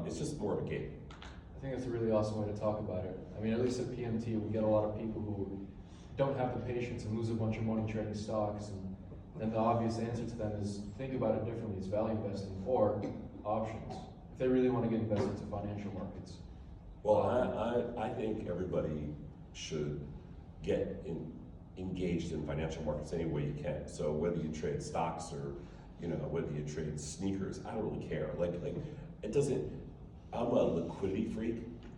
It's just more of a game. I think that's a really awesome way to talk about it. I mean, at least at PMT, we get a lot of people who don't have the patience and lose a bunch of money trading stocks, and then the obvious answer to them is think about it differently. It's value investing or options if they really want to get invested into financial markets. Well, I think everybody should get engaged in financial markets any way you can. So whether you trade stocks or whether you trade sneakers, I don't really care. Like it doesn't. I'm a liquidity freak,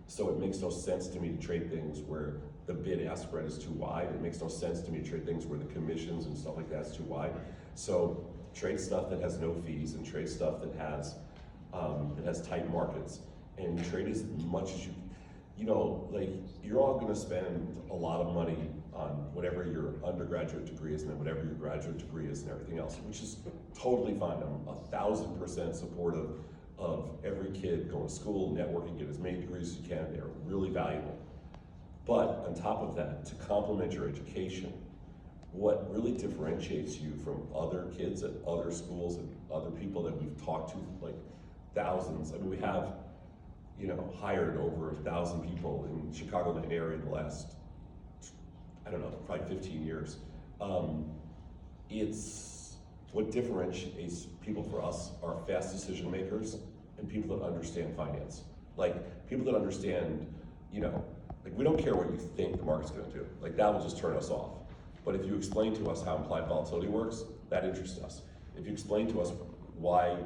so it makes no sense to me to trade things where the bid-ask spread is too wide. It makes no sense to me to trade things where the commissions and stuff like that is too wide. So trade stuff that has no fees and trade stuff that has tight markets, and trade as much as like you're all going to spend a lot of money on whatever your undergraduate degree is and then whatever your graduate degree is and everything else, which is totally fine. I'm 1,000% supportive of every kid going to school, networking, get as many degrees as you can. They're really valuable. But on top of that, to complement your education, what really differentiates you from other kids at other schools and other people that we've talked to, like thousands. I mean, we have, hired over 1,000 people in Chicagoland area in the last, I don't know, probably 15 years. It's what differentiates people for us are fast decision makers and people that understand finance. Like people that understand, like we don't care what you think the market's gonna do. Like that will just turn us off. But if you explain to us how implied volatility works, that interests us. If you explain to us why,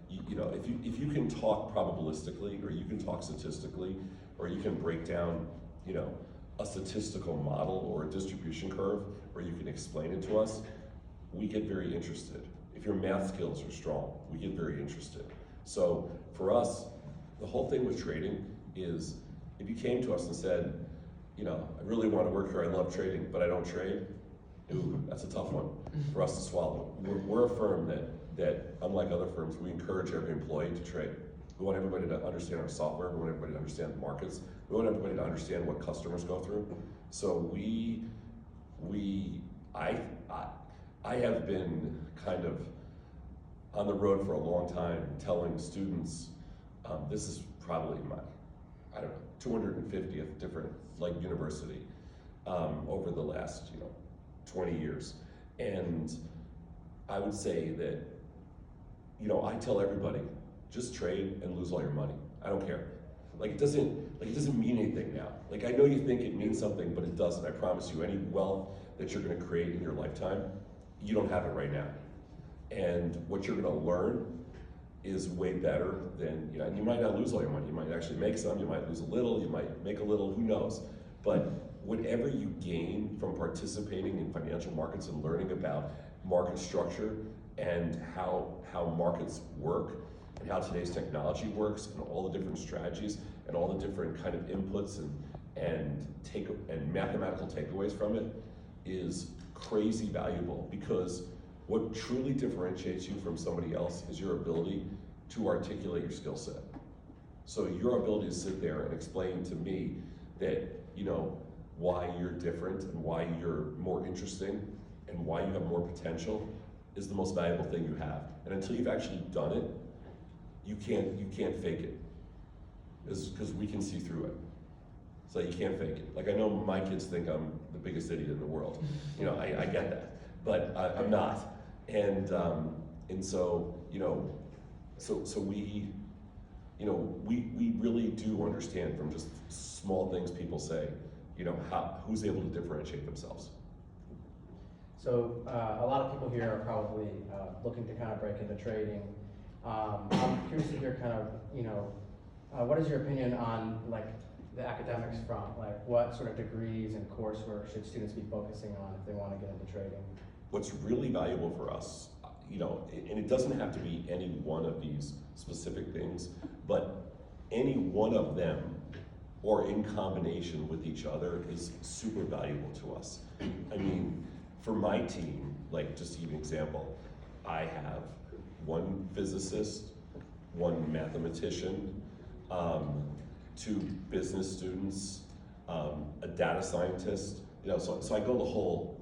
if you can talk probabilistically, or you can talk statistically, or you can break down, a statistical model or a distribution curve, or you can explain it to us, we get very interested. If your math skills are strong, we get very interested. So for us, the whole thing with trading is, if you came to us and said, I really want to work here, I love trading, but I don't trade, ooh, that's a tough one for us to swallow. We're a firm that, unlike other firms, we encourage every employee to trade. We want everybody to understand our software, we want everybody to understand the markets, we want everybody to understand what customers go through. So I have been kind of on the road for a long time telling students, this is probably my, 250th different university over the last 20 years. And I would say that, I tell everybody, just trade and lose all your money. I don't care. It doesn't mean anything now. I know you think it means something, but it doesn't. I promise you, any wealth that you're gonna create in your lifetime, you don't have it right now. And what you're gonna learn is way better than, and you might not lose all your money. You might actually make some, you might lose a little, you might make a little, who knows? But whatever you gain from participating in financial markets and learning about market structure and how markets work and how today's technology works and all the different strategies and all the different kind of inputs and mathematical takeaways from it is crazy valuable, because what truly differentiates you from somebody else is your ability to articulate your skill set. So your ability to sit there and explain to me that, why you're different and why you're more interesting and why you have more potential is the most valuable thing you have. And until you've actually done it, you can't fake it, because we can see through it. So you can't fake it. I know my kids think I'm the biggest idiot in the world. I get that, but I'm not. And so we really do understand from just small things people say, who's able to differentiate themselves. So a lot of people here are probably looking to kind of break into trading. I'm curious to hear kind of, what is your opinion on the academics front? What sort of degrees and coursework should students be focusing on if they want to get into trading? What's really valuable for us, and it doesn't have to be any one of these specific things, but any one of them or in combination with each other is super valuable to us. I mean, for my team, just to give you an example, I have one physicist, one mathematician, 2 business students, a data scientist, so I go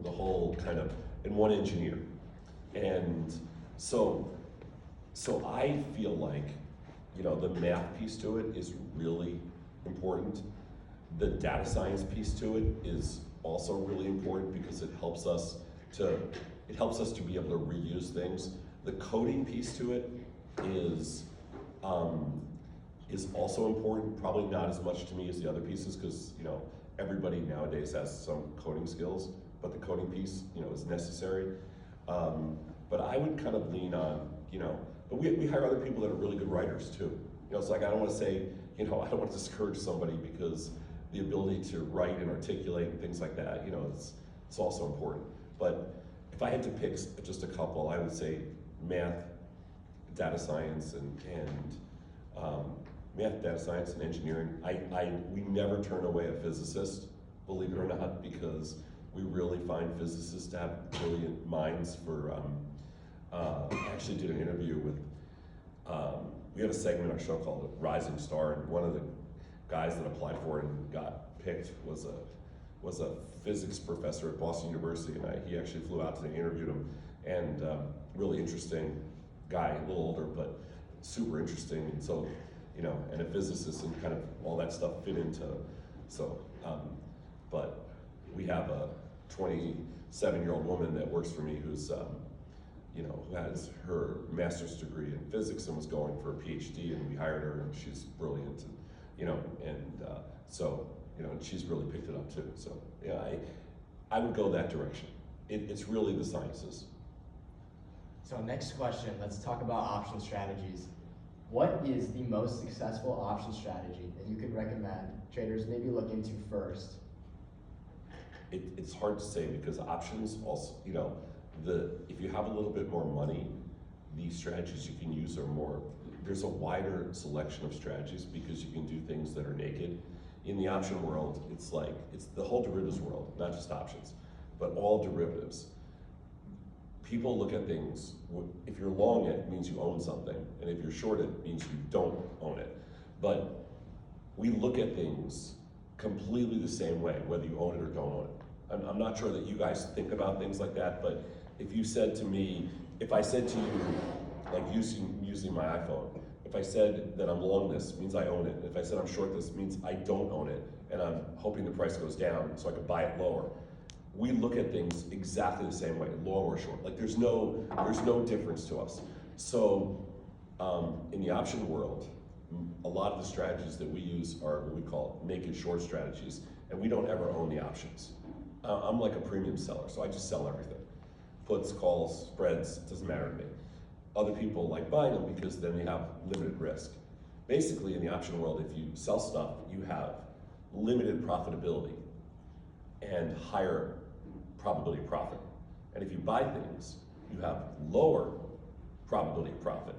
the whole kind of, and 1 engineer. And so I feel like, the math piece to it is really important. The data science piece to it is also really important because it helps us to be able to reuse things. The coding piece to it is also important, probably not as much to me as the other pieces, because everybody nowadays has some coding skills, but the coding piece is necessary. But I would kind of lean on, but we hire other people that are really good writers too. It's like, I don't want to say, I don't want to discourage somebody, because the ability to write and articulate and things like that, it's also important. But if I had to pick just a couple, I would say math, data science, and math, data science, and engineering. We never turn away a physicist, believe it or not, because we really find physicists to have brilliant minds for, I actually did an interview with, we have a segment on our show called Rising Star, and one of the guys that applied for it and got picked was a physics professor at Boston University, and he actually flew out to interview him, and really interesting guy, a little older, but super interesting, and so, and a physicist, and kind of all that stuff fit into, so, but we have a 27-year-old woman that works for me who's, who has her master's degree in physics and was going for a PhD, and we hired her, and she's brilliant, and, so, and she's really picked it up too. So, yeah, I would go that direction. It's really the sciences. So next question, let's talk about option strategies. What is the most successful option strategy that you could recommend traders maybe look into first? It's hard to say, because options also, if you have a little bit more money, the strategies you can use are more, there's a wider selection of strategies because you can do things that are naked. In the option world, it's the whole derivatives world, not just options, but all derivatives. People look at things, if you're long it means you own something, and if you're short it means you don't own it. But we look at things completely the same way, whether you own it or don't own it. I'm not sure that you guys think about things like that, but if you said to me, if I said to you, like using my iPhone, if I said that I'm long this, means I own it. If I said I'm short this, means I don't own it, and I'm hoping the price goes down so I could buy it lower. We look at things exactly the same way, long or short. Like there's no difference to us. So in the option world, a lot of the strategies that we use are what we call naked short strategies, and we don't ever own the options. I'm like a premium seller, so I just sell everything. Puts, calls, spreads, it doesn't matter to me. Other people like buying them because then they have limited risk. Basically, in the option world, if you sell stuff, you have limited profitability and higher probability of profit. And if you buy things, you have lower probability of profit,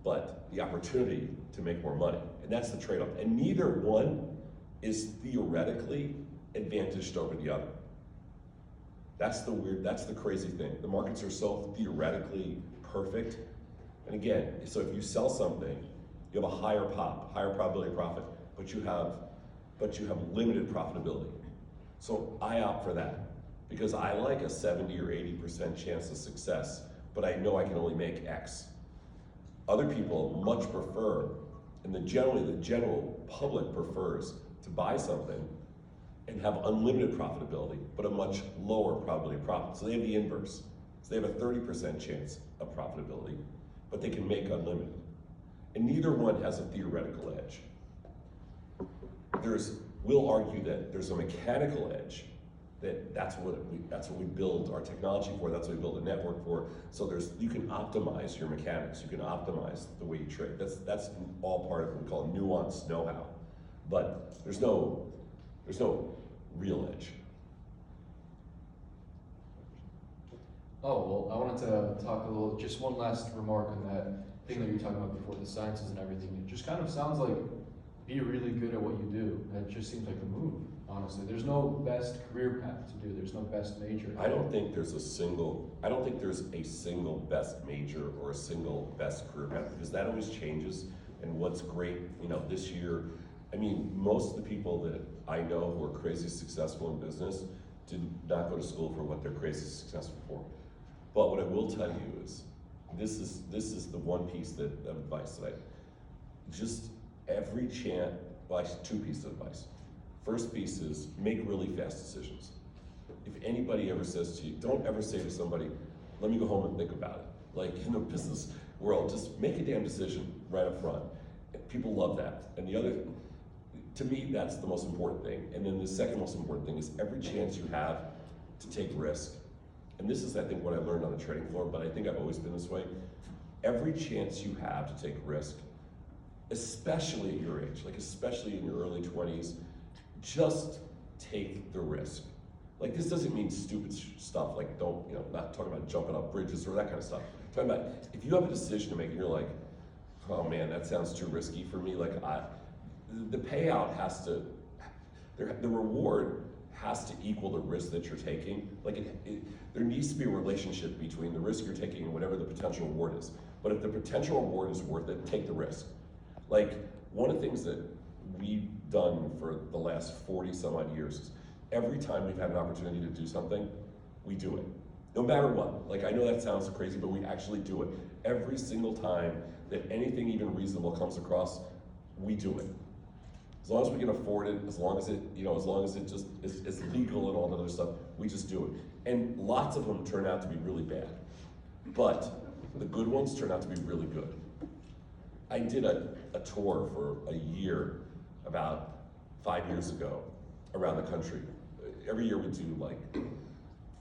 but the opportunity to make more money. And that's the trade-off. And neither one is theoretically advantaged over the other. That's the crazy thing. The markets are so theoretically perfect. And again, so if you sell something, you have a higher probability of profit, but you have limited profitability. So I opt for that because I like a 70 or 80% chance of success, but I know I can only make X. Other people much prefer, and the general public prefers to buy something and have unlimited profitability, but a much lower probability of profit. So they have the inverse. So they have a 30% chance of profitability, but they can make unlimited. And neither one has a theoretical edge. We'll argue that there's a mechanical edge, that's what we build our technology for, that's what we build a network for. So you can optimize your mechanics, you can optimize the way you trade. That's all part of what we call nuanced know-how. But there's no real edge. Oh, well, I wanted to talk a little, just one last remark on that thing that you were talking about before, the sciences and everything. It just kind of sounds like be really good at what you do. That just seems like the move, honestly. There's no best career path to do. There's no best major. I don't think there's a single best major or a single best career path, because that always changes. And what's great, this year, most of the people that I know who are crazy successful in business did not go to school for what they're crazy successful for. But what I will tell you is, this is the one piece of advice that just every chance, well, actually 2 pieces of advice. First piece is make really fast decisions. If anybody ever says to you, don't ever say to somebody, let me go home and think about it. Like in the business world, just make a damn decision right up front. And people love that. And the other, to me, that's the most important thing. And then the second most important thing is every chance you have to take risk. And this is, I think, what I learned on the trading floor, but I think I've always been this way. Every chance you have to take risk, especially at your age, like especially in your early 20s, just take the risk. Like this doesn't mean stupid stuff, like don't, not talking about jumping up bridges or that kind of stuff. I'm talking about if you have a decision to make and you're like, oh man, that sounds too risky for me, like the payout has to, the reward has to equal the risk that you're taking. Like there needs to be a relationship between the risk you're taking and whatever the potential reward is. But if the potential reward is worth it, take the risk. Like one of the things that we've done for the last 40 some odd years is every time we've had an opportunity to do something, we do it. No matter what. Like I know that sounds crazy, but we actually do it. Every single time that anything even reasonable comes across, we do it. As long as we can afford it, as long as it, as long as it just is legal and all that other stuff, we just do it. And lots of them turn out to be really bad. But the good ones turn out to be really good. I did a tour for a year about 5 years ago around the country. Every year we do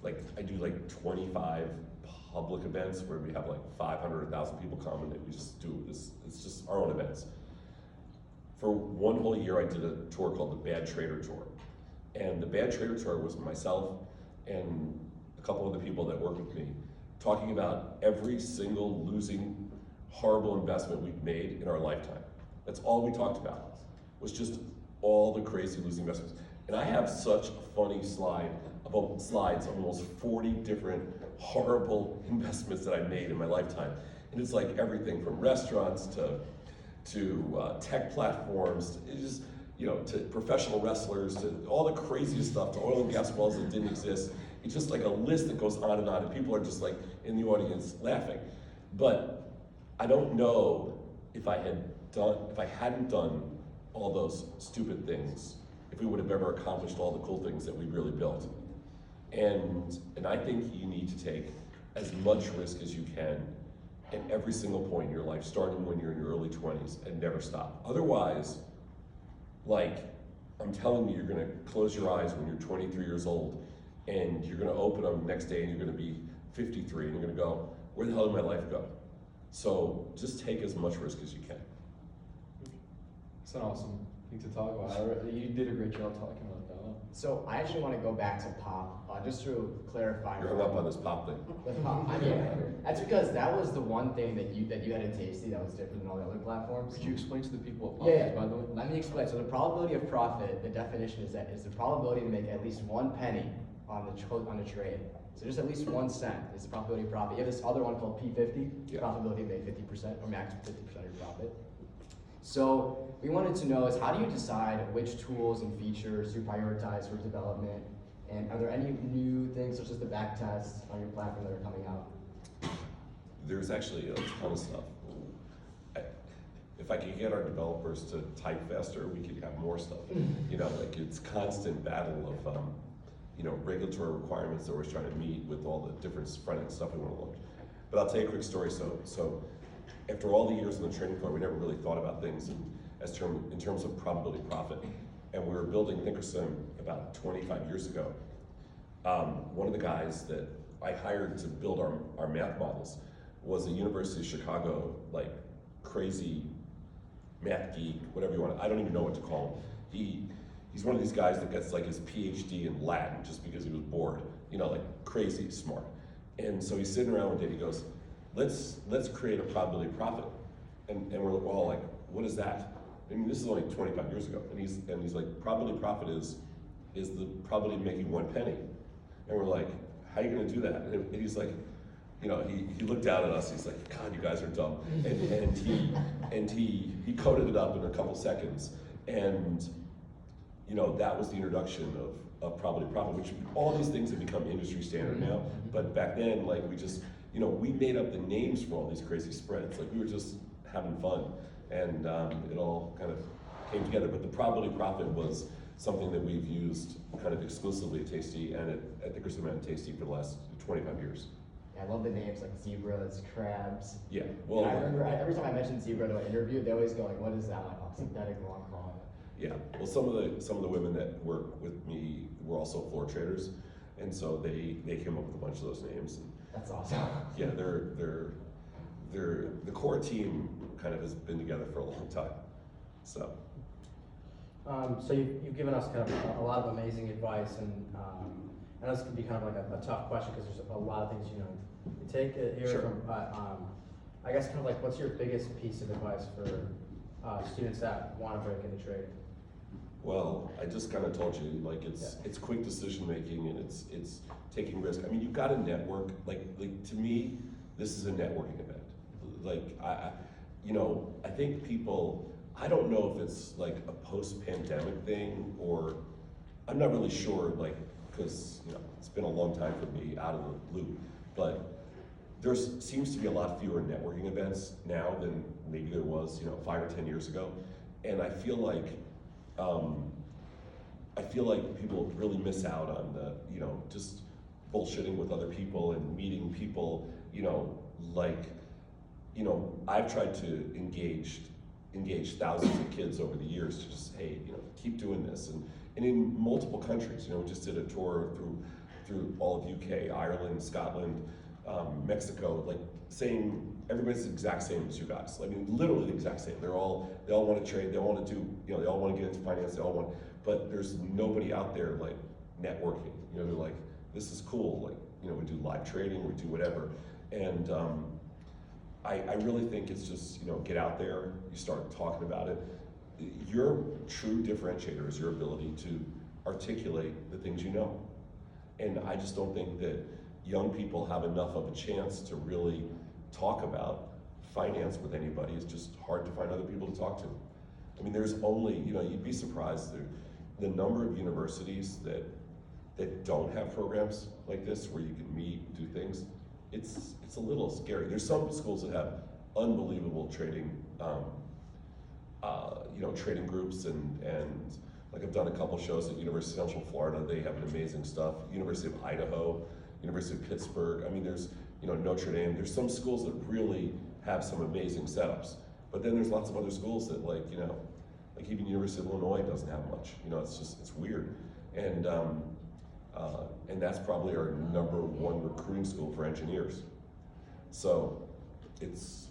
I do 25 public events where we have 500 or 1,000 people come and we just do this. It's just our own events. For one whole year I did a tour called the Bad Trader Tour. And the Bad Trader Tour was myself and a couple of the people that work with me talking about every single losing, horrible investment we've made in our lifetime. That's all we talked about, was just all the crazy losing investments. And I have such a funny slides of almost 40 different horrible investments that I made in my lifetime. And it's like everything from restaurants to tech platforms, to professional wrestlers, to all the craziest stuff, to oil and gas wells that didn't exist. It's just like a list that goes on, and people are just in the audience laughing. But I don't know if I hadn't done all those stupid things, if we would have ever accomplished all the cool things that we really built. And I think you need to take as much risk as you can at every single point in your life, starting when you're in your early 20s, and never stop. Otherwise, I'm telling you, you're gonna close your eyes when you're 23 years old, and you're gonna open them the next day and you're gonna be 53, and you're gonna go, where the hell did my life go? So just take as much risk as you can. It's an awesome thing to talk about. You did a great job talking about that. So I actually want to go back to pop, just to clarify. You're hung up on this pop thing. The pop, that's because that was the one thing that you had at Tasty that was different than all the other platforms. Could you explain to the people what pop Yeah, is, by the way? let me explain. So the probability of profit, the definition is the probability to make at least 1 penny on the trade. So just at least 1 cent is the probability of profit. You have this other one called P50, Yeah. probability to make 50% or max 50% of your profit. So we wanted to know is how do you decide which tools and features to prioritize for development, and are there any new things such as the back tests on your platform that are coming out? There's actually a ton of stuff. If I could get our developers to type faster, we could have more stuff. It's constant battle of regulatory requirements that we're trying to meet with all the different front-end stuff we want to launch. But I'll tell you a quick story. So after all the years on the trading floor, we never really thought about things in terms of probability profit. And we were building Thinkorswim about 25 years ago. One of the guys that I hired to build our math models was a University of Chicago, crazy math geek, whatever you want. I don't even know what to call him. He's one of these guys that gets his PhD in Latin just because he was bored, crazy smart. And so he's sitting around one day and he goes, let's create a probability profit. And we're all like, what is that? I mean, this is only 25 years ago. And he's like, probability profit is the probability of making 1 penny. And we're like, how are you gonna do that? And he's like, he looked down at us, he's like, God, you guys are dumb. And he coded it up in a couple seconds. And that was the introduction of probability profit, which all these things have become industry standard now. But back then, we just, we made up the names for all these crazy spreads. We were just having fun. and it all kind of came together. But the probability profit was something that we've used kind of exclusively at Tasty and at Dickerson and Tasty for the last 25 years. Yeah, I love the names like zebras, crabs. Yeah, And well, I remember every time I mention zebra to an interview, they always go like, "What is that?" I'm like, "Oh, synthetic long claw." yeah. Well, some of the women that work with me were also floor traders, and so they came up with a bunch of those names. And That's awesome. yeah, the core team kind of has been together for a long time. So So you've given us kind of a lot of amazing advice, and I know this can be kind of like a tough question because there's a lot of things you take it here Sure. from. I guess kind of like, what's your biggest piece of advice for students that want to break into trading? well, I just kind of told you, like it's quick decision making and it's taking risk. I mean, you've got to network. Like to me, this is a networking event. Like I think people. I don't know if it's like a post-pandemic thing or I'm not really sure. Like because it's been a long time for me out of the loop, but there seems to be a lot fewer networking events now than maybe there was 5 or 10 years ago, and I feel like people really miss out on the just bullshitting with other people and meeting people. I've tried to engage thousands of kids over the years to just keep doing this and in multiple countries. We just did a tour through all of UK, Ireland, Scotland, Mexico, like saying everybody's the exact same as you guys. I mean, literally the exact same. They all want to trade, they all want to do, they all want to get into finance, but there's nobody out there like networking. They're like, this is cool. Like, we do live trading, we do whatever. And I really think it's just, get out there, you start talking about it. Your true differentiator is your ability to articulate the things you know. And I just don't think that young people have enough of a chance to really talk about finance with anybody. It's just hard to find other people to talk to. I mean, there's only, you'd be surprised the number of universities that don't have programs like this where you can meet, do things. It's a little scary. There's some schools that have unbelievable trading, trading groups and like I've done a couple shows at University of Central Florida. They have an amazing stuff. University of Idaho, University of Pittsburgh. I mean, there's Notre Dame. There's some schools that really have some amazing setups. But then there's lots of other schools that like even University of Illinois doesn't have much. It's weird. And that's probably our #1 recruiting school for engineers. So it's,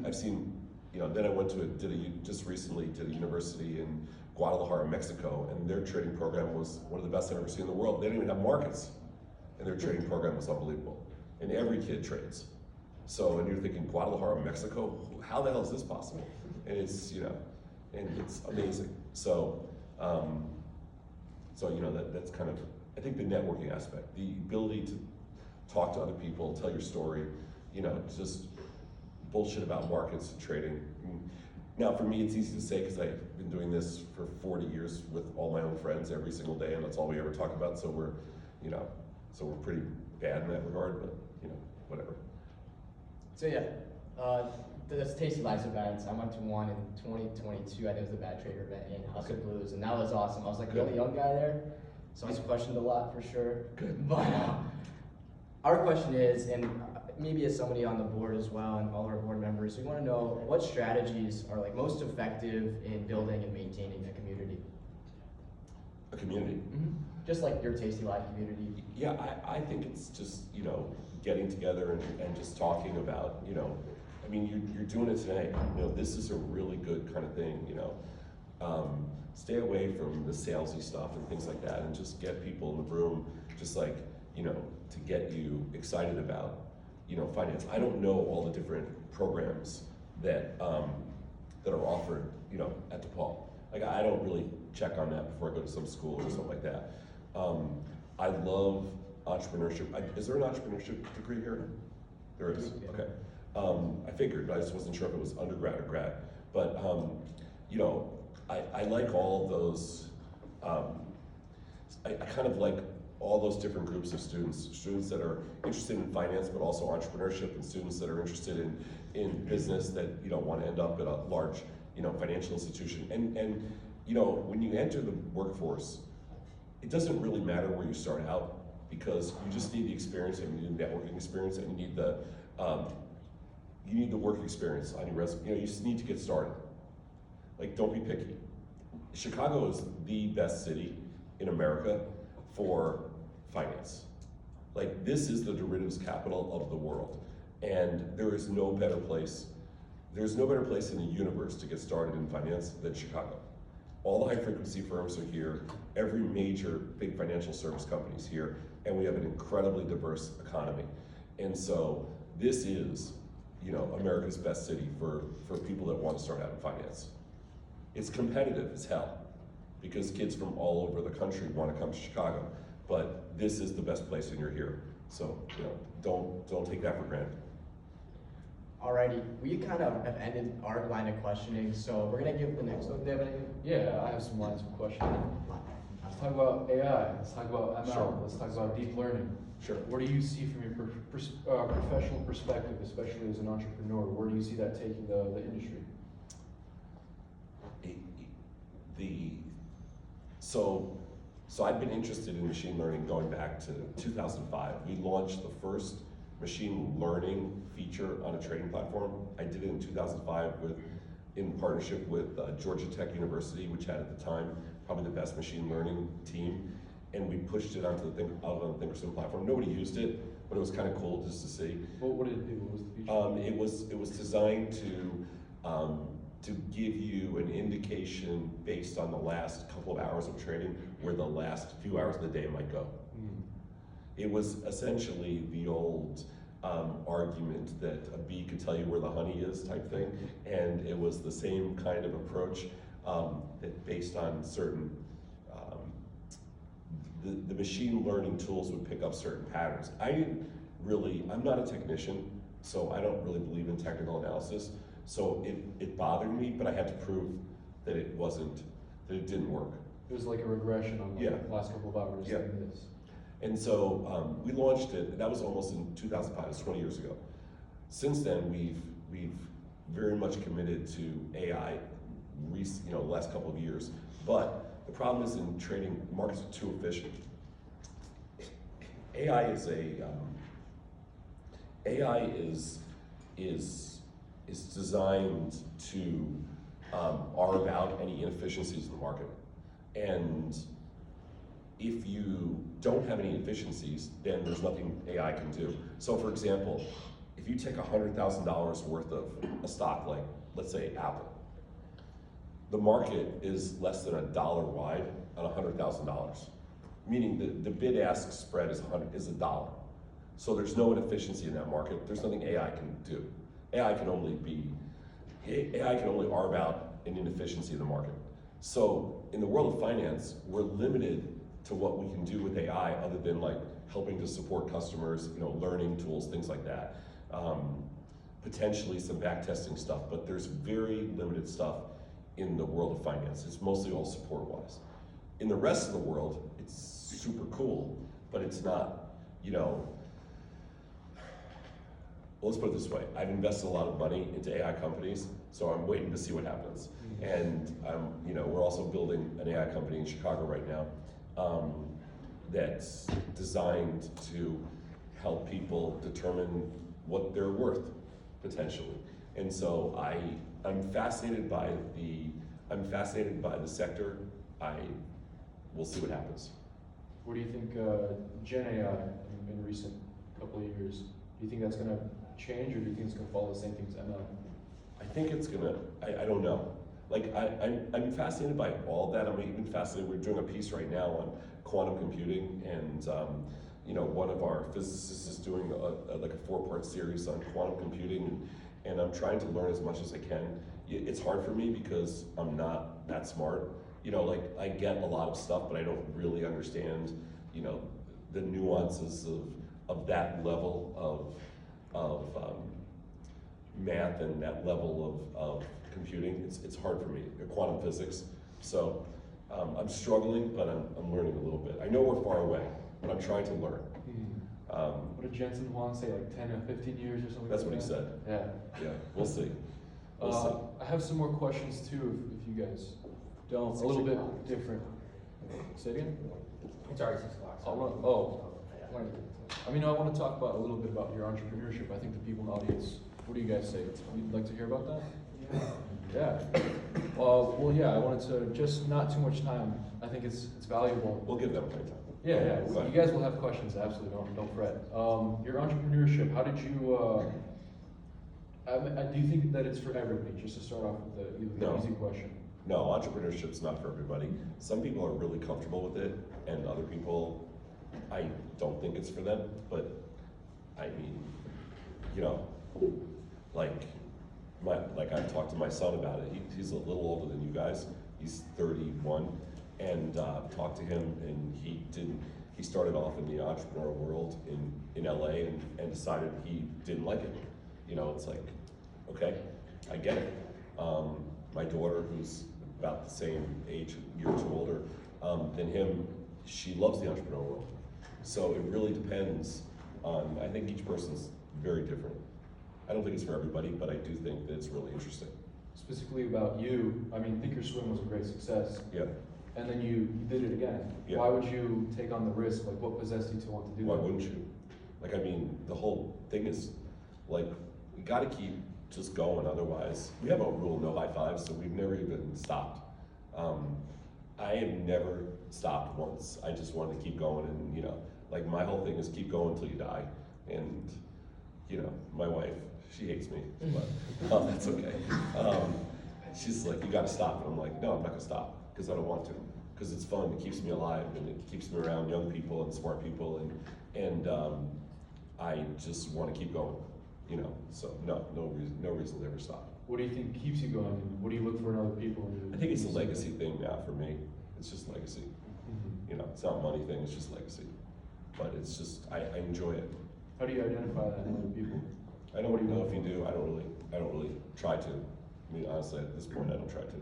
I've seen, then I went to just recently did a university in Guadalajara, Mexico, and their trading program was one of the best I've ever seen in the world. They didn't even have markets, and their trading program was unbelievable. And every kid trades. So, and you're thinking, Guadalajara, Mexico, how the hell is this possible? And it's, and it's amazing. So, that's kind of, I think the networking aspect, the ability to talk to other people, tell your story, just bullshit about markets and trading. Now for me, it's easy to say because I've been doing this for 40 years with all my own friends every single day, and that's all we ever talk about. So we're pretty bad in that regard, but whatever. So yeah, the Tasty Lives events, I went to one in 2022. I think it was the Bad Trader event in House of Blues, and that was awesome. I was like the only young guy there, so I was questioned a lot for sure. Good. But our question is, and maybe as somebody on the board as well, and all of our board members, we want to know what strategies are like most effective in building and maintaining a community. A community. Mm-hmm. Just like your Tasty Live community. Yeah, I think it's just, getting together and just talking about, I mean, you're doing it today. This is a really good kind of thing, stay away from the salesy stuff and things like that and just get people in the room, just like, to get you excited about, finance. I don't know all the different programs that are offered, at Depaul. Like, I don't really check on that before I go to some school or something like that. I love entrepreneurship. Is there an entrepreneurship degree here? There is, okay. I figured, but I just wasn't sure if it was undergrad or grad. But, I like all of those, I kind of like all those different groups of students that are interested in finance, but also entrepreneurship, and students that are interested in business that, you know, want to end up at a large, you know, financial institution. And you know, when you enter the workforce, it doesn't really matter where you start out, because you just need the experience, and you need networking experience, and you need the work experience on your resume. You know, you just need to get started. Like, don't be picky. Chicago is the best city in America for finance. Like, this is the derivatives capital of the world, and there is no better place. There's no better place in the universe to get started in finance than Chicago. All the high frequency firms are here. Every major big financial service company is here, and we have an incredibly diverse economy. And so this is, you know, America's best city for people that want to start out in finance. It's competitive as hell, because kids from all over the country want to come to Chicago, but this is the best place and you're here. So, you know, don't take that for granted. Alrighty, we kind of have ended our line of questioning, so we're gonna give the next one. Do you have anything? Yeah, I have some lines of questioning. Let's talk about AI, let's talk about ML, Sure. let's talk about deep learning. Sure. What do you see from your professional perspective, especially as an entrepreneur? Where do you see that taking the industry? So I've been interested in machine learning going back to 2005. We launched the first machine learning feature on a trading platform. I did it in 2005 in partnership with Georgia Tech University, which had at the time probably the best machine learning team, and we pushed it onto the Thinkorswim platform. Nobody used it, but it was kind of cool just to see. What did it do? What was the feature? It was designed to give you an indication based on the last couple of hours of trading where the last few hours of the day might go. It was essentially the old argument that a bee could tell you where the honey is type thing, and it was the same kind of approach that based on certain, the machine learning tools would pick up certain patterns. I'm not a technician, so I don't really believe in technical analysis. So it bothered me, but I had to prove that it didn't work. It was like a regression on the last couple of hours. Yeah. Doing this. And so we launched it, and that was almost in 2005, it was 20 years ago. Since then, we've very much committed to AI, the last couple of years. But the problem is in trading, markets are too efficient. AI is designed to arb out any inefficiencies in the market. And if you don't have any efficiencies, then there's nothing AI can do. So for example, if you take $100,000 worth of a stock, like let's say Apple, the market is less than $1 wide on $100,000, meaning the bid-ask spread is $1. So there's no inefficiency in that market. There's nothing AI can do. AI can only arb out an inefficiency in the market. So in the world of finance, we're limited to what we can do with AI other than like helping to support customers, learning tools, things like that. Potentially some back testing stuff, but there's very limited stuff in the world of finance. It's mostly all support-wise. In the rest of the world, it's super cool, but it's not, well, let's put it this way. I've invested a lot of money into AI companies, so I'm waiting to see what happens. And we're also building an AI company in Chicago right now that's designed to help people determine what they're worth, potentially. And so I'm fascinated by the sector. We'll see what happens. What do you think Gen AI in recent couple of years, do you think that's going to change, or do you think it's going to follow the same thing as ML? I think it's gonna, I don't know. Like, I'm fascinated by all that. I'm even fascinated, we're doing a piece right now on quantum computing, and one of our physicists is doing like a 4-part series on quantum computing, and I'm trying to learn as much as I can. It's hard for me because I'm not that smart. I get a lot of stuff, but I don't really understand, the nuances of that level of math and that level of computing. It's hard for me, quantum physics. So I'm struggling, but I'm learning a little bit. I know we're far away. but I'm trying to learn. What did Jensen Huang say, like 10 or 15 years or something? That's like what he that? said. Yeah. Yeah, we'll see. We'll see. I have some more questions too, if you guys don't. It's A little 6 bit o'clock. different. Say it again? It's already 6 o'clock. so- I want to talk about a little bit about your entrepreneurship. I think the people in the audience, what do you guys say? You'd like to hear about that? Yeah. Well, yeah, I wanted to, just not too much time. I think it's valuable. We'll give them plenty of time. Yeah. Fine. You guys will have questions, absolutely, don't fret. Your entrepreneurship, how did you, do you think that it's for everybody? Just to start off with the No. easy question. No, entrepreneurship's not for everybody. Some people are really comfortable with it, and other people, I don't think it's for them, but I mean, you know, like I've talked to my son about it. He's a little older than you guys. He's 31, and talked to him, and he started off in the entrepreneurial world in LA and decided he didn't like it. You know, it's like, okay, I get it. My daughter, who's about the same age, a year or two older than him, she loves the entrepreneurial world. So it really depends on, I think each person's very different. I don't think it's for everybody, but I do think that it's really interesting. Specifically about you, I mean, Thinkorswim was a great success. Yeah. And then you did it again. Yeah. Why would you take on the risk? Like, what possessed you to want to do Why that? wouldn't you? Like, I mean, the whole thing is, like, we gotta keep just going, otherwise, we have a rule, no high fives, so we've never even stopped. I have never stopped once. I just wanted to keep going, and, you know, like, my whole thing is keep going until you die. And, you know, my wife, she hates me, but that's okay. She's like, you gotta stop. And I'm like, no, I'm not gonna stop, because I don't want to. Because it's fun, it keeps me alive, and it keeps me around young people and smart people, and I just want to keep going, you know. So no reason to ever stop. What do you think keeps you going? What do you look for in other people? I think it's a legacy thing now for me. It's just legacy. Mhm. You know, it's not a money thing. It's just legacy. But it's just I enjoy it. How do you identify that in other people? I don't know if you do. I don't really try to. I mean, honestly, at this point, I don't try to.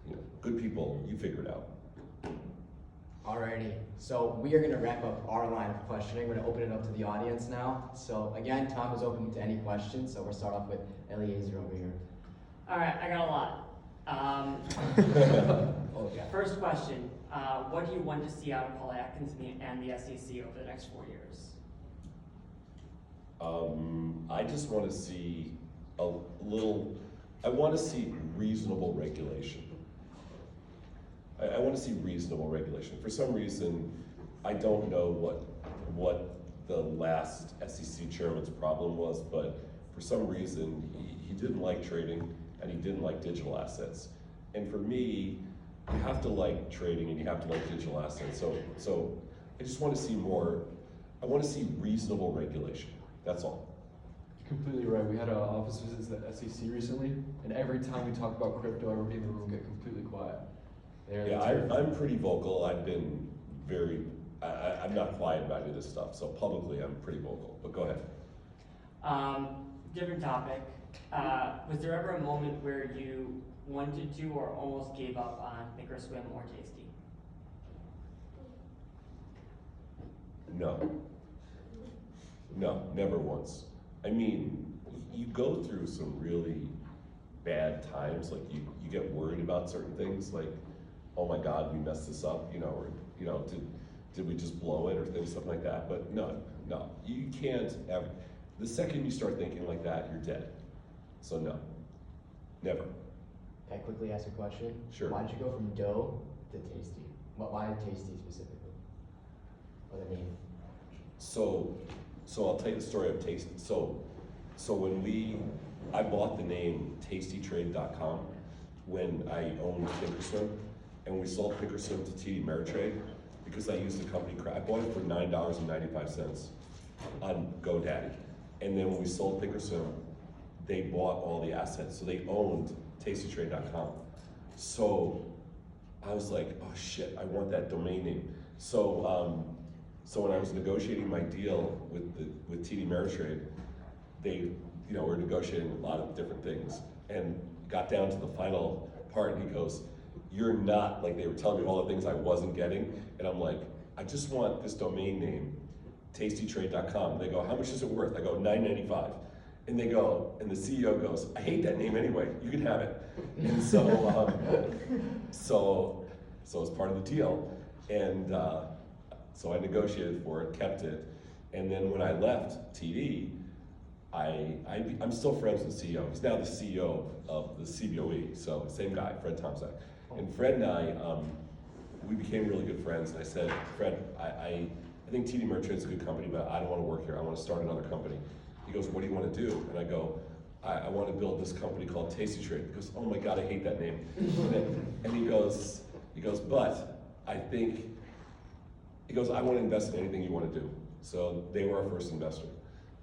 You know, good people, you figure it out. Alrighty, so we are gonna wrap up our line of questioning. We're gonna open it up to the audience now. So again, Tom is open to any questions, so we'll start off with Eliezer over here. All right, I got a lot. Okay. First question, what do you want to see out of Paul Atkins and the SEC over the next 4 years? I just want to see I want to see reasonable regulation. I want to see reasonable regulation. For some reason, I don't know what the last SEC chairman's problem was, but for some reason, he didn't like trading and he didn't like digital assets. And for me, you have to like trading and you have to like digital assets. So I just want to see more, I want to see reasonable regulation. That's all. Completely right. We had office visits at SEC recently, and every time we talk about crypto, everybody in the room get completely quiet. Yeah, I'm pretty vocal. I've been very, I'm not quiet about any of this stuff, so publicly I'm pretty vocal, but go ahead. Different topic. Was there ever a moment where you wanted to or almost gave up on Thinkorswim or Tasty? No, never once. I mean, you go through some really bad times, like you get worried about certain things, like, oh my God, we messed this up, you know, or, you know, did we just blow it or things, stuff like that. But no, you can't ever, the second you start thinking like that, you're dead. So no, never. Can I quickly ask a question? Sure. Why did you go from dough to tasty? Why tasty specifically? Or the name? So I'll tell you the story of Tasty. So when I bought the name Tastytrade.com when I owned Thinkorswim, and we sold Thinkorswim to TD Ameritrade because I used the company, I bought it for $9.95 on GoDaddy. And then when we sold Thinkorswim, they bought all the assets, so they owned Tastytrade.com. So I was like, oh shit, I want that domain name. So when I was negotiating my deal with TD Ameritrade, they, you know, were negotiating a lot of different things, and got down to the final part, and he goes, "You're not," like they were telling me all the things I wasn't getting, and I'm like, I just want this domain name, tastytrade.com. They go, how much is it worth? I go, $9.95. And they go, and the CEO goes, I hate that name anyway, you can have it. And so it's part of the deal. And so I negotiated for it, kept it. And then when I left TD, I'm still friends with the CEO. He's now the CEO of the CBOE, so same guy, Fred Tomczak. And Fred and I, we became really good friends. And I said, Fred, I think TD Ameritrade's a good company, but I don't want to work here. I want to start another company. He goes, what do you want to do? And I go, I want to build this company called Tastytrade. He goes, oh my God, I hate that name. And he goes, but I think, he goes, I want to invest in anything you want to do. So they were our first investor.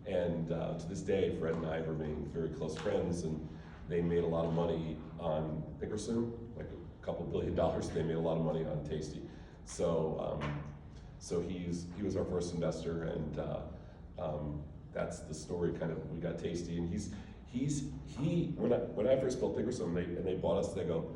And to this day, Fred and I remain very close friends, and they made a lot of money on Thinkorswim, like a couple $2 billion. They made a lot of money on Tasty. So he was our first investor, and that's the story. Kind of, we got Tasty, and when I first built Thinkorswim, and they bought us, they go,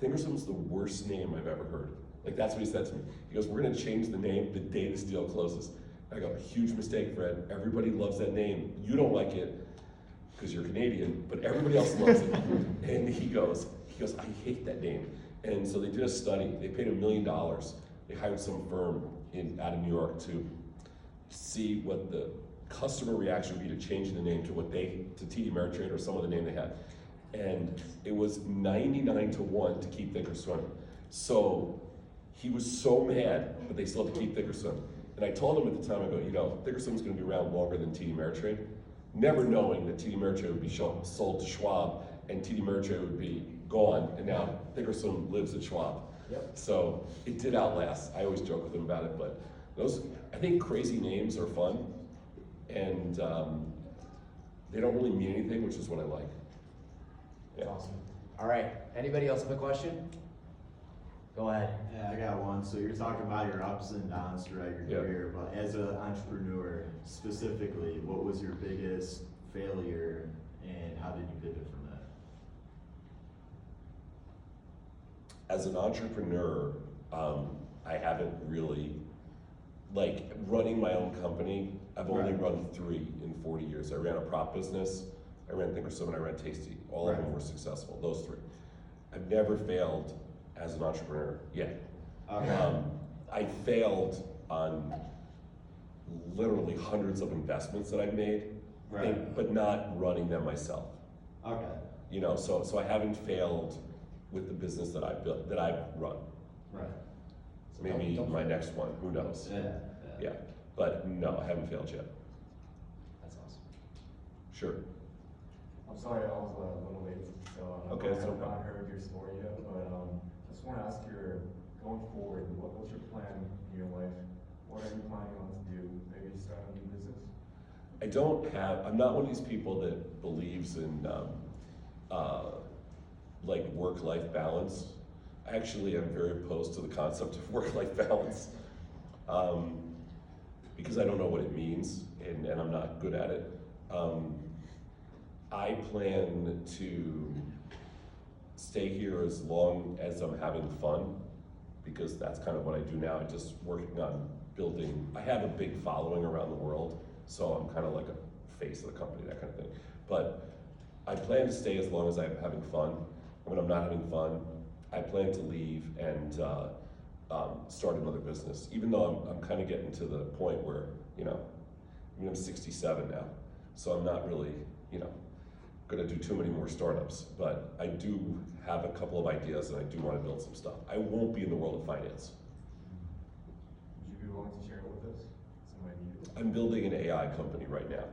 Thinkorswim's the worst name I've ever heard. Like, that's what he said to me. He goes, we're gonna change the name the day this deal closes. I go, huge mistake, Fred. Everybody loves that name. You don't like it because you're Canadian, but everybody else loves it. And he goes, I hate that name. And so they did a study. They paid $1 million. They hired some firm out of New York to see what the customer reaction would be to changing the name to TD Ameritrade or some other name they had. And it was 99-1 to keep Thinkorswim. So he was so mad, but they still had to keep Thinkorswim. And I told him at the time, I go, Thinkorswim's gonna be around longer than TD Ameritrade, never knowing that TD Ameritrade would be sold to Schwab and TD Ameritrade would be gone, and now Thinkorswim lives at Schwab. Yep. So it did outlast. I always joke with him about it, but I think crazy names are fun, and they don't really mean anything, which is what I like. Yeah. Awesome. All right, anybody else have a question? Go ahead. Yeah, I got one. So you're talking about your ups and downs throughout your career, but as an entrepreneur specifically, what was your biggest failure and how did you pivot from that? As an entrepreneur, I haven't really, like, running my own company, I've only run 3 in 40 years. I ran a prop business, I ran Thinkorswim, and I ran Tasty. All of them were successful, those 3. I've never failed as an entrepreneur yet. Okay. I failed on literally hundreds of investments that I've made, but not running them myself. Okay. You know, so I haven't failed with the business that I've built, that I've run. Right. Maybe my next one, who knows? Yeah, but no, I haven't failed yet. That's awesome. Sure. I'm sorry I was a little late, so Okay, I that's no have not problem. heard your story yet, but just want to ask you, going forward, what's your plan in your life? What are you planning on to do? Maybe start a new business? I'm not one of these people that believes in like work-life balance. Actually, I'm very opposed to the concept of work-life balance because I don't know what it means and I'm not good at it. I plan to stay here as long as I'm having fun, because that's kind of what I do now. I'm just working on building, I have a big following around the world, so I'm kind of like a face of the company, that kind of thing. But I plan to stay as long as I'm having fun. And when I'm not having fun, I plan to leave and start another business. Even though I'm kind of getting to the point where, I'm 67 now, so I'm not really, gonna do too many more startups, but I do have a couple of ideas and I do want to build some stuff. I won't be in the world of finance. Would you be willing to share with us some ideas? I'm building an AI company right now,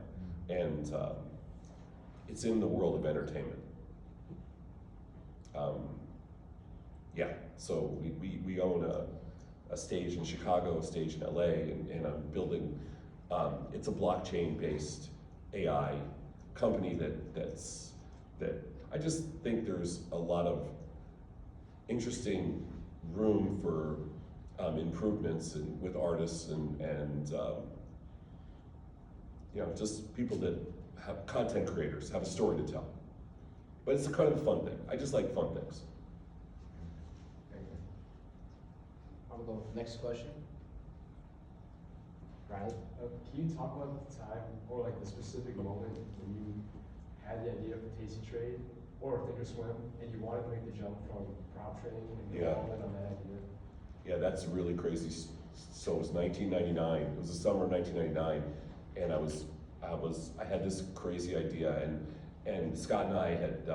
and it's in the world of entertainment. So we own a stage in Chicago, a stage in LA, and I'm building, it's a blockchain-based AI company that I just think there's a lot of interesting room for improvements with artists and just people that have content creators, have a story to tell. But it's a kind of a fun thing. I just like fun things. Thank you. I'll go next question. right? Can you talk about the time, or like the specific moment when you had the idea for Tastytrade or Thinkorswim, and you wanted to make the jump from prop trading and go Yeah. all in on that idea? Yeah, that's really crazy. So it was 1999. It was the summer of 1999, and I had this crazy idea, and Scott and I had,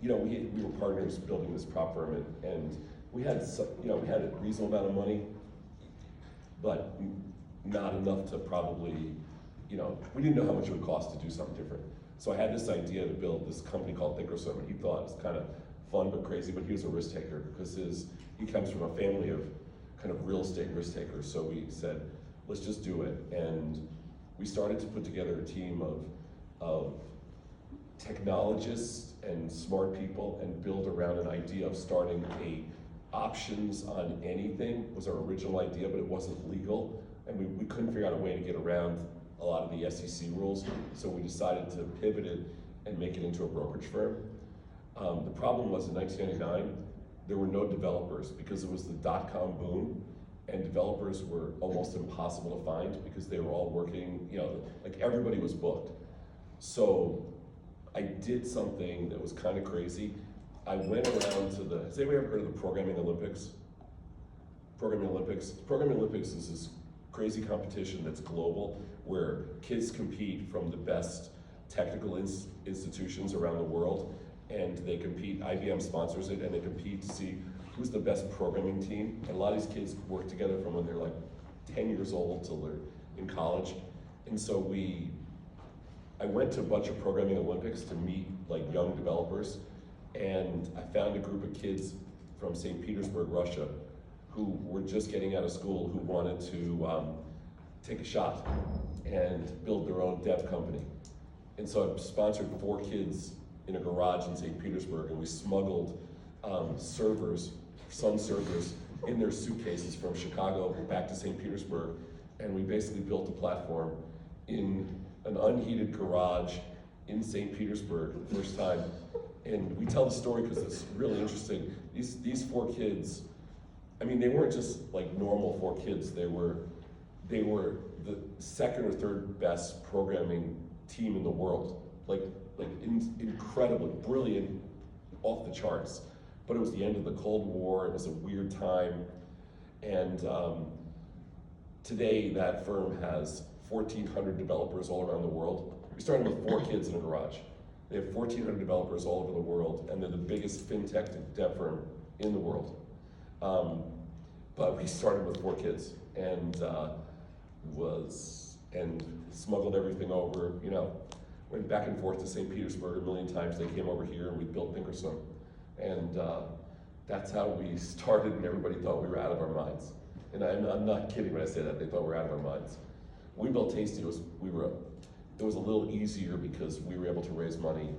we were partners building this prop firm, and we had we had a reasonable amount of money, but not enough to probably, we didn't know how much it would cost to do something different. So I had this idea to build this company called Thinkorswim, and he thought it was kind of fun but crazy, but he was a risk taker because he comes from a family of kind of real estate risk takers. So we said, let's just do it. And we started to put together a team of technologists and smart people and build around an idea of starting options on anything was our original idea, but it wasn't legal. And we couldn't figure out a way to get around a lot of the SEC rules. So we decided to pivot it and make it into a brokerage firm. The problem was in 1999, there were no developers because it was the dot-com boom, and developers were almost impossible to find because they were all working, like everybody was booked. So I did something that was kind of crazy. I went around to has anybody ever heard of the Programming Olympics? Programming Olympics is this crazy competition that's global where kids compete from the best technical institutions around the world, and they compete, IBM sponsors it, and they compete to see who's the best programming team. And a lot of these kids work together from when they're like 10 years old till they're in college. And so I went to a bunch of Programming Olympics to meet like young developers, and I found a group of kids from St. Petersburg, Russia, who were just getting out of school, who wanted to take a shot and build their own dev company. And so I sponsored 4 kids in a garage in St. Petersburg, and we smuggled some servers in their suitcases from Chicago back to St. Petersburg, and we basically built a platform in an unheated garage in St. Petersburg the first time. And we tell the story because it's really interesting. These 4 kids, I mean, they weren't just like normal 4 kids. They were the second or third best programming team in the world. Like incredibly brilliant, off the charts. But it was the end of the Cold War. It was a weird time, and today that firm has 1,400 developers all around the world. We started with 4 kids in a garage. They have 1,400 developers all over the world, and they're the biggest fintech dev firm in the world. But we started with 4 kids, and smuggled everything over. Went back and forth to St. Petersburg a million times. They came over here, and we built Thinkorswim, and that's how we started. And everybody thought we were out of our minds, and I'm not kidding when I say that. They thought we were out of our minds. We built Tasty. It was a little easier because we were able to raise money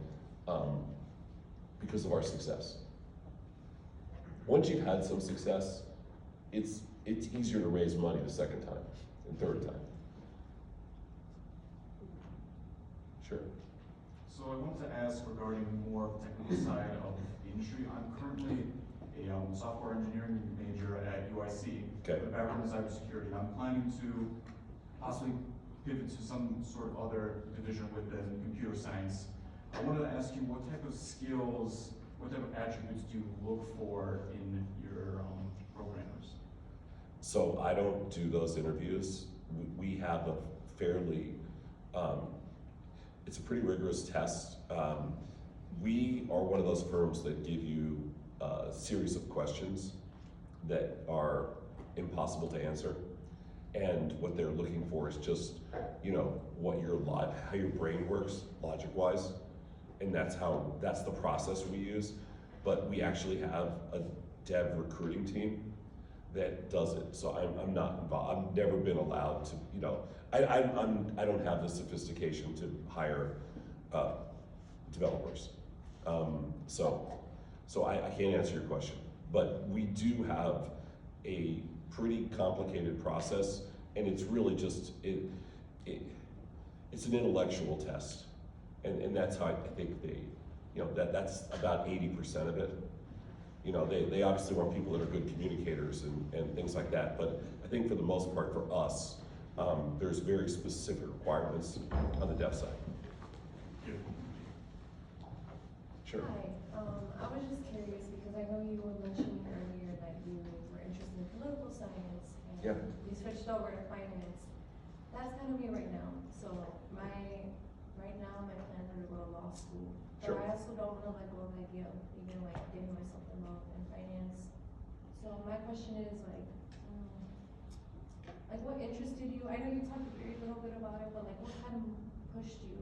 because of our success. Once you've had some success, it's easier to raise money the second time and third time. Sure. So I wanted to ask regarding more of the technical side of the industry. I'm currently a software engineering major at UIC. Okay. With a background in cybersecurity. I'm planning to possibly pivot to some sort of other division within computer science. I wanted to ask you what type of skills, what type of attributes do you look for in your programmers? So I don't do those interviews. We have a fairly, it's a pretty rigorous test. We are one of those firms that give you a series of questions that are impossible to answer. And what they're looking for is just, how your brain works logic-wise. And that's the process we use. But we actually have a dev recruiting team that does it. So I'm not involved. I've never been allowed to, I don't have the sophistication to hire developers. So I can't answer your question. But we do have a pretty complicated process, and it's really just, it's an intellectual test. And that's how I think that's about 80% of it. You know, they obviously want people that are good communicators and things like that, but I think for the most part for us, there's very specific requirements on the deaf side. Sure. Hi, I was just curious because I know you were mentioning earlier that you were interested in political science and Yeah. you switched over to finance. That's kind of me right now. So right now my plans are to go to law school. But Sure. I also don't want to let go of the idea of even like getting myself involved in finance. So my question is like what interested you? I know you talked very little bit about it, but like what kind of pushed you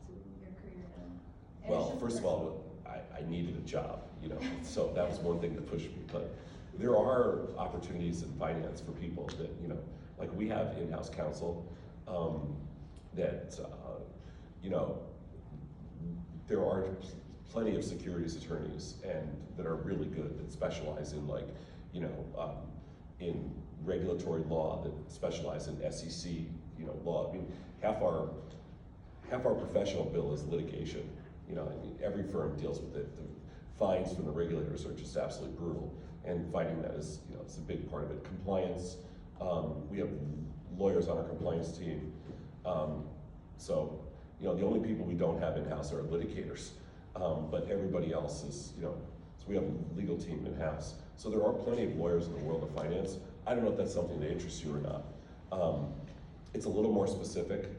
to your career now? And it's Well, just first of all, I needed a job, you know, so that was one thing that pushed me. But there are opportunities in finance for people that, you know, like we have in-house counsel that, you know, there are plenty of securities attorneys and that are really good, that specialize in like, you know, in regulatory law, that specialize in SEC, you know, law. I mean, half our professional bill is litigation. You know, I mean, every firm deals with it. The fines from the regulators are just absolutely brutal, and fighting that is, you know, it's a big part of it. Compliance, we have lawyers on our compliance team. So, you know, the only people we don't have in-house are litigators, but everybody else is, you know, so we have a legal team in-house. So there are plenty of lawyers in the world of finance. I don't know if that's something that interests you or not. It's a little more specific.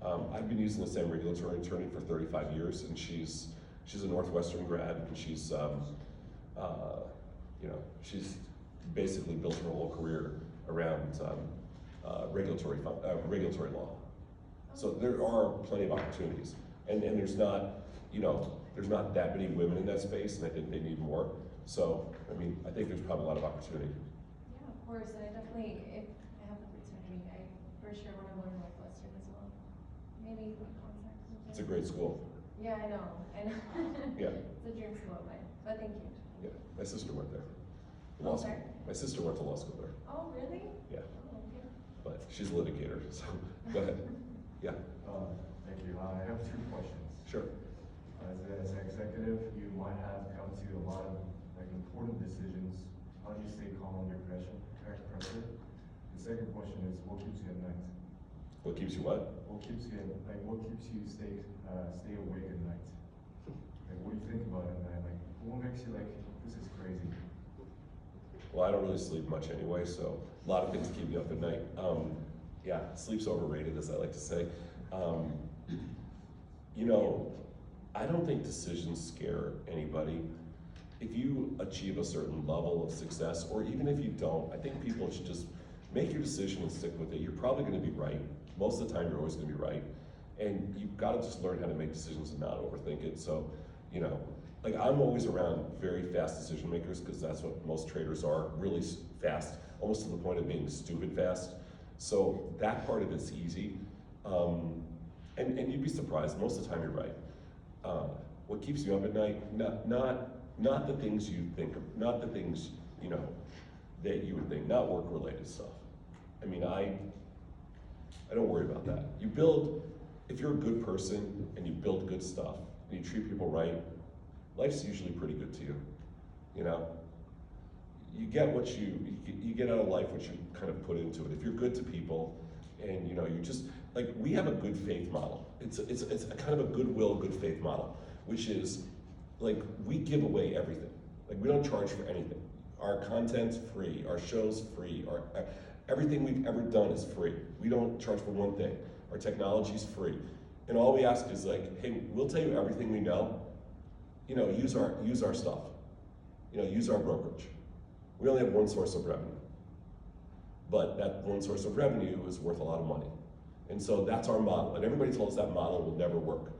I've been using the same regulatory attorney for 35 years, and she's a Northwestern grad, and she's, you know, she's basically built her whole career around regulatory law. So there are plenty of opportunities, and there's not, you know, there's not that many women in that space, and I think they need more. So, I mean, I think there's probably a lot of opportunity. Yeah, of course, and I definitely, if I have the opportunity, I for sure want to go to Northwestern as well. Maybe my contact. It's a great school. Yeah, I know. Yeah. It's a dream school of mine, but thank you. Yeah, my sister went there. Oh, Law school. sorry? My sister went to law school there. Oh, really? Yeah, Oh, okay. but she's a litigator, so go ahead. Yeah, Thank you. I have two questions. sure. As an executive, you might have come to a lot of like important decisions. How do you stay calm under pressure? The second question is, what keeps you at night? What keeps you what? What keeps you stay awake at night? Like, what do you think about at night? Like, what makes you like, this is crazy? Well, I don't really sleep much anyway, so a lot of things keep me up at night. Yeah, sleep's overrated, as I like to say. You know, I don't think decisions scare anybody. If you achieve a certain level of success, or even if you don't, I think people should just make your decision and stick with it. You're probably gonna be right. Most of the time, you're always gonna be right. And you've gotta just learn how to make decisions and not overthink it. So, you know, like I'm always around very fast decision makers, because that's what most traders are, really fast, almost to the point of being stupid fast. So that part of it's easy. And you'd be surprised, most of the time you're right. What keeps you up at night, not the things you think of, not the things, you know, that you would think, not work-related stuff. I mean, I don't worry about that. You build, if you're a good person and you build good stuff and you treat people right, life's usually pretty good to you, you know? You get what you get out of life what you kind of put into it. If you're good to people and, you know, you just, like, we have a good faith model. It's a kind of a goodwill, good faith model, which is, like, we give away everything. Like, we don't charge for anything. Our content's free, our show's free, everything we've ever done is free. We don't charge for one thing. Our technology's free. And all we ask is like, hey, we'll tell you everything we know. You know, use our stuff. You know, use our brokerage. We only have one source of revenue. But that one source of revenue is worth a lot of money. And so that's our model. And everybody told us that model will never work.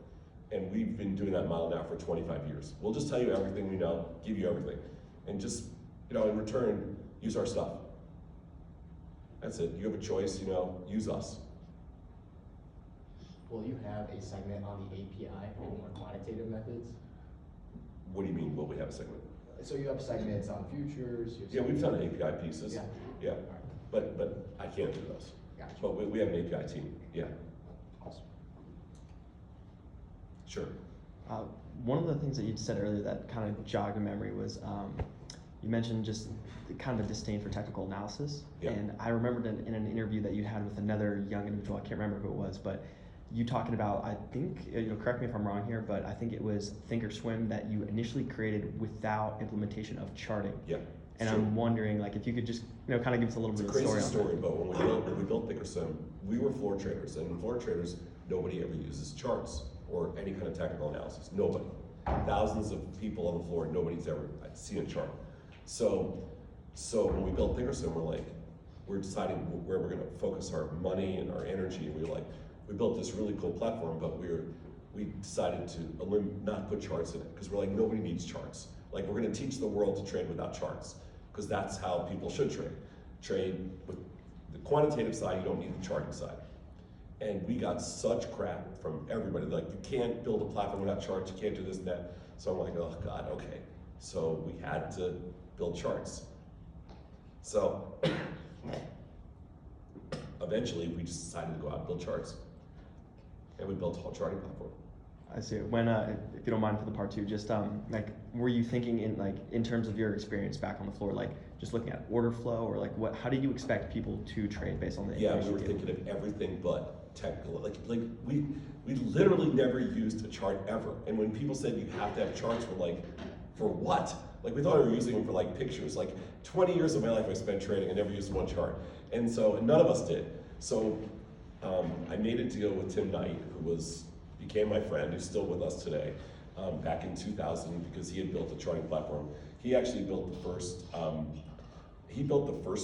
And we've been doing that model now for 25 years. We'll just tell you everything we know, give you everything. And just, you know, in return, use our stuff. That's it. You have a choice, you know, use us. Will you have a segment on the API and more quantitative methods? What do you mean, will we have a segment? So you have segments on futures? You have Yeah, we've segments- done API pieces. Yeah. Yeah, All right. but I can't do those. Gotcha. But we have an API team, yeah. Awesome. Sure. one of the things that you said earlier that kind of jogged a memory was you mentioned just kind of a disdain for technical analysis. Yeah. And I remembered in an interview that you had with another young individual, I can't remember who it was, but you talking about, I think, correct me if I'm wrong here, but I think it was Thinkorswim that you initially created without implementation of charting. Yeah. And sure. I'm wondering, like, if you could just, kind of give us a little It's a bit of crazy the story story, but when we built Thinkorswim, we were floor traders, and in floor traders, nobody ever uses charts or any kind of technical analysis. Nobody. Thousands of people on the floor, nobody's ever seen a chart. So when we built Thinkorswim, we're deciding where we're going to focus our money and our energy, and we built this really cool platform, but we decided to not put charts in it because we're like, nobody needs charts. Like, we're going to teach the world to trade without charts because that's how people should trade. Trade with the quantitative side, you don't need the charting side. And we got such crap from everybody, like, you can't build a platform without charts, you can't do this and that. So I'm like, oh God, okay. So we had to build charts. So eventually we just decided to go out and build charts. And we built a whole charting platform. I see. When, if you don't mind for the part two, just like, were you thinking in terms of your experience back on the floor, like just looking at order flow, or like how did you expect people to trade based on the Yeah, information? we were thinking of everything but technical. Like we literally never used a chart ever. And when people said you have to have charts, we're like, for what? Like, we thought we were using them for like pictures. Like 20 years of my life I spent trading, I never used one chart. And none of us did. So I made a deal with Tim Knight, who became my friend, who's still with us today, back in 2000, because he had built a charting platform. He actually built the first,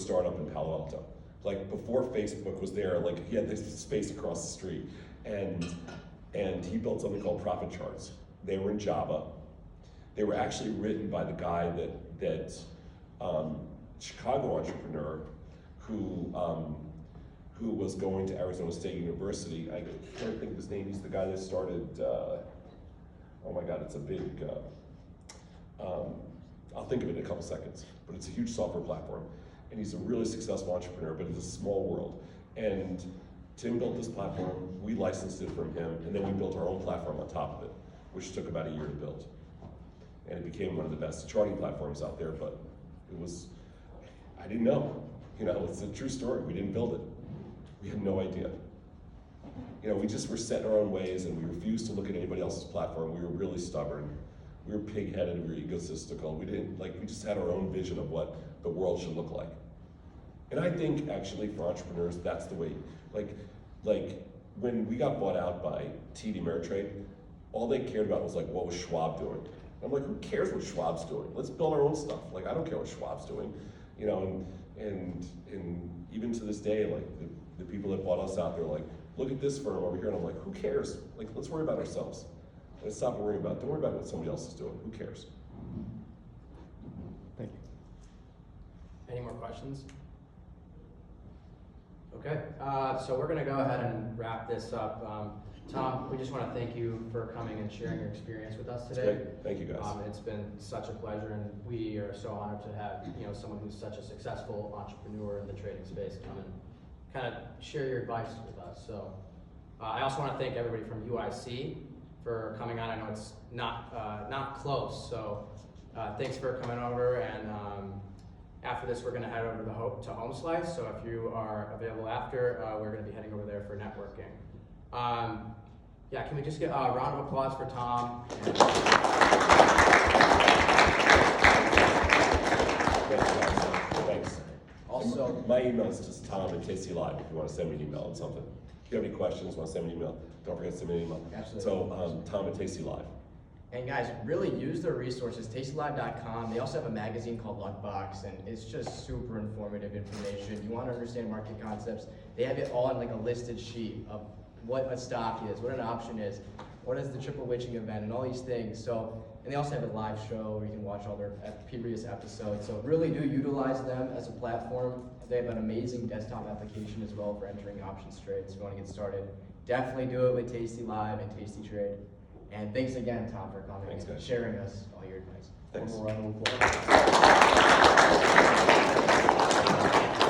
startup in Palo Alto. Like, before Facebook was there, like, he had this space across the street. And he built something called profit charts. They were in Java. They were actually written by the guy that Chicago entrepreneur who was going to Arizona State University. I can't think of his name. He's the guy that started, oh my God, it's a big, I'll think of it in a couple seconds, but it's a huge software platform. And he's a really successful entrepreneur, but it's a small world. And Tim built this platform, we licensed it from him, and then we built our own platform on top of it, which took about a year to build. And it became one of the best charting platforms out there, but I didn't know. It's a true story, we didn't build it. We had no idea. We just were set in our own ways, and we refused to look at anybody else's platform. We were really stubborn. We were pig-headed, we were egotistical. We just had our own vision of what the world should look like. And I think, actually, for entrepreneurs, that's the way, like when we got bought out by TD Ameritrade, all they cared about was like, what was Schwab doing? I'm like, who cares what Schwab's doing? Let's build our own stuff. Like, I don't care what Schwab's doing. And even to this day, like, the people that bought us out, they're like, look at this firm over here, and I'm like, who cares? Like, let's worry about ourselves. Let's stop don't worry about what somebody else is doing. Who cares? Thank you. Any more questions? Okay, so we're gonna go ahead and wrap this up. Tom, we just want to thank you for coming and sharing your experience with us today. Great. Thank you, guys. It's been such a pleasure, and we are so honored to have someone who's such a successful entrepreneur in the trading space come and kind of share your advice with us. So I also want to thank everybody from UIC for coming on. I know it's not close, so thanks for coming over. And after this, we're going to head over to Home Slice. So if you are available after, we're going to be heading over there for networking. Yeah, can we just get a round of applause for Tom? Thanks. Also, my email is just tom@tastylive if you want to send me an email on something. If you have any questions, want to send me an email, don't forget to send me an email. Absolutely. So tom@tastylive. And guys, really use their resources, tastylive.com. They also have a magazine called Luckbox, and it's just super informative information. You want to understand market concepts, they have it all in like a listed sheet of what a stock is, what an option is, what is the triple witching event, and all these things. So, and they also have a live show where you can watch all their previous episodes. So really do utilize them as a platform. They have an amazing desktop application as well for entering options trades. If you want to get started, definitely do it with Tasty Live and Tastytrade. And thanks again, Tom, for coming and sharing us all your advice. Thanks. One more round of applause.